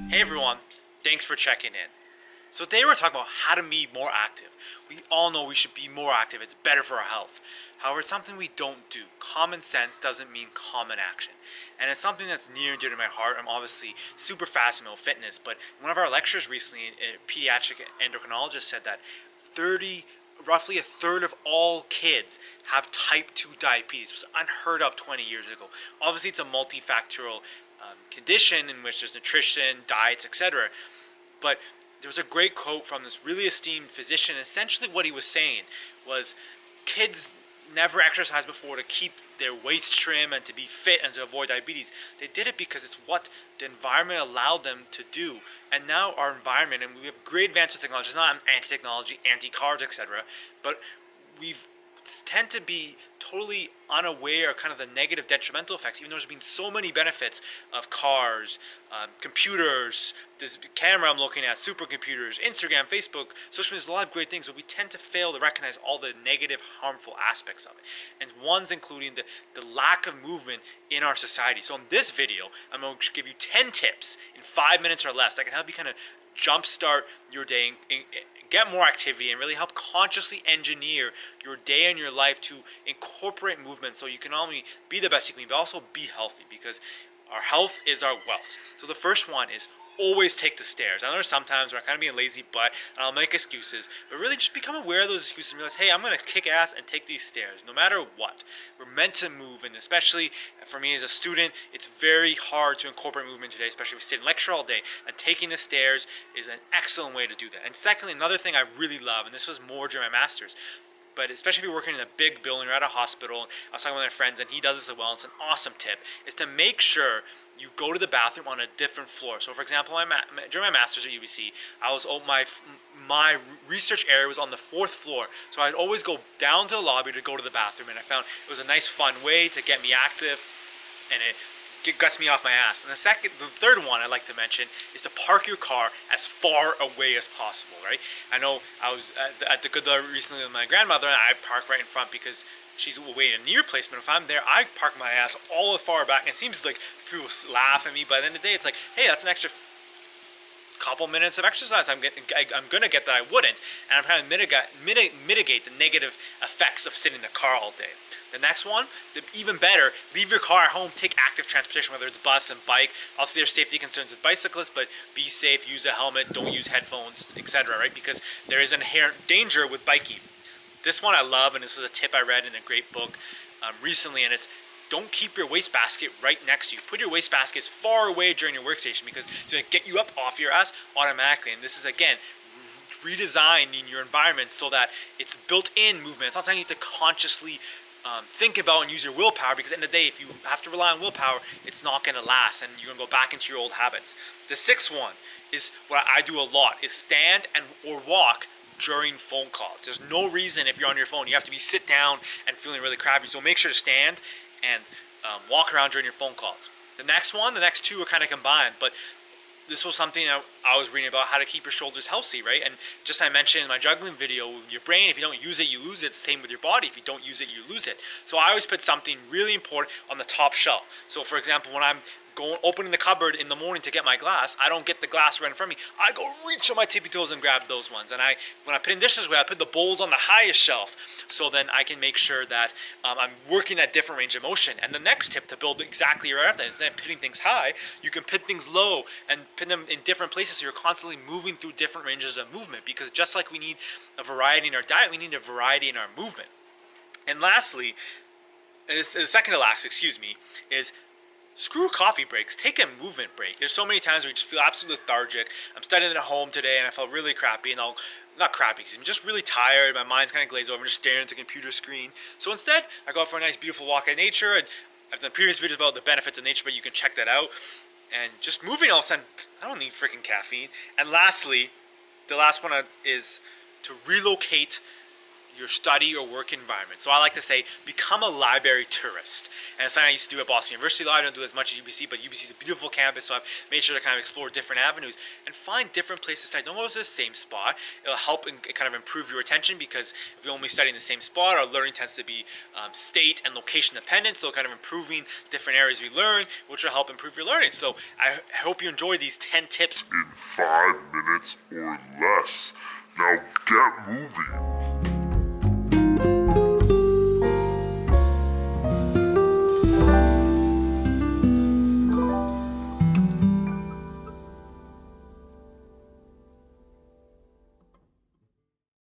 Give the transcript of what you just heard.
Hey everyone, thanks for checking in. So today we're talking about how to be more active. We all know we should be more active, it's better for our health. However, it's something we don't do. Common sense doesn't mean common action. And it's something that's near and dear to my heart. I'm obviously super fascinated with fitness, but one of our lectures recently, a pediatric endocrinologist said that roughly a third of all kids have type 2 diabetes. It was unheard of 20 years ago. Obviously, it's a multifactorial condition in which there's nutrition, diets, etc. But there was a great quote from this really esteemed physician. Essentially what he was saying was kids never exercised before to keep their waist trim and to be fit and to avoid diabetes. They did it because it's what the environment allowed them to do. And now our environment, and we have great advances with technology, it's not anti-technology, anti-cars, etc. But we've tend to be totally unaware of kind of the negative detrimental effects, even though there's been so many benefits of cars, computers, this camera I'm looking at, supercomputers, Instagram, Facebook, social media. There's a lot of great things, but we tend to fail to recognize all the negative, harmful aspects of it. And one's including the lack of movement in our society. So in this video, I'm going to give you 10 tips in 5 minutes or less that can help you kind of jumpstart your day and get more activity and really help consciously engineer your day and your life to incorporate movement so you can not only be the best you can be, but also be healthy, because our health is our wealth. So the first one is always take the stairs. I know there's sometimes where I kind of being lazy, but I'll make excuses, but really just become aware of those excuses and realize, hey, I'm going to kick ass and take these stairs no matter what. We're meant to move, and especially for me as a student, it's very hard to incorporate movement today, especially if we sit in lecture all day, and taking the stairs is an excellent way to do that. And secondly, another thing I really love, and this was more during my master's, but especially if you're working in a big building or at a hospital, I was talking with my friends and he does this as well, and it's an awesome tip, is to make sure you go to the bathroom on a different floor. So for example, during my master's at UBC, my research area was on the 4th floor. So I'd always go down to the lobby to go to the bathroom, and I found it was a nice fun way to get me active, and it guts me off my ass. And the third one I'd like to mention is to park your car as far away as possible, right? I know I was at the Good recently with my grandmother, and I park right in front because she's away in a knee replacement. If I'm there, I park my ass all the far back. And it seems like people laugh at me, but at the end of the day, it's like, hey, that's an extra couple minutes of exercise I'm gonna get that I wouldn't, and I'm trying to mitigate the negative effects of sitting in the car all day. The next one, even better, leave your car at home, take active transportation, whether it's bus and bike. Obviously there's safety concerns with bicyclists, but be safe, use a helmet, don't use headphones, etc., right? Because there is an inherent danger with biking. This one I love, and this was a tip I read in a great book recently, and it's don't keep your wastebasket right next to you. Put your wastebasket as far away during your workstation, because it's going to get you up off your ass automatically. And this is, again, redesigning your environment so that it's built-in movement. It's not something you have to consciously think about and use your willpower, because at the end of the day, if you have to rely on willpower, it's not going to last, and you're going to go back into your old habits. The sixth one is what I do a lot, is stand or walk during phone calls. There's no reason if you're on your phone, you have to be sit down and feeling really crappy. So make sure to stand and walk around during your phone calls. The next two are kind of combined, but this was something I was reading about, how to keep your shoulders healthy, right? And just I mentioned in my juggling video, your brain, if you don't use it, you lose it. It's the same with your body. If you don't use it, you lose it. So I always put something really important on the top shelf. So for example, when I'm opening the cupboard in the morning to get my glass, I don't get the glass right in front of me. I go reach on my tippy toes and grab those ones. And when I put in dishes away, I put the bowls on the highest shelf, so then I can make sure that I'm working at different range of motion. And the next tip to build exactly right after that, instead of putting things high, you can put things low and put them in different places, so you're constantly moving through different ranges of movement. Because just like we need a variety in our diet, we need a variety in our movement. And lastly, the second to last, is screw coffee breaks. Take a movement break. There's so many times where you just feel absolutely lethargic. I'm studying at home today and I felt really crappy, and I'm just really tired. My mind's kind of glazed over. I'm just staring at the computer screen. So instead, I go out for a nice, beautiful walk in nature. And I've done previous videos about the benefits of nature, but you can check that out. And just moving all of a sudden, I don't need freaking caffeine. And lastly, the last one is to relocate your study or work environment. So I like to say, become a library tourist. And it's something I used to do at Boston University Live. I don't do as much at UBC, but UBC is a beautiful campus, so I've made sure to kind of explore different avenues and find different places to study. Don't go to the same spot. It'll help and kind of improve your attention, because if you only study in the same spot, our learning tends to be state and location dependent, so kind of improving different areas we learn, which will help improve your learning. So I hope you enjoyed these 10 tips in 5 minutes or less. Now get moving.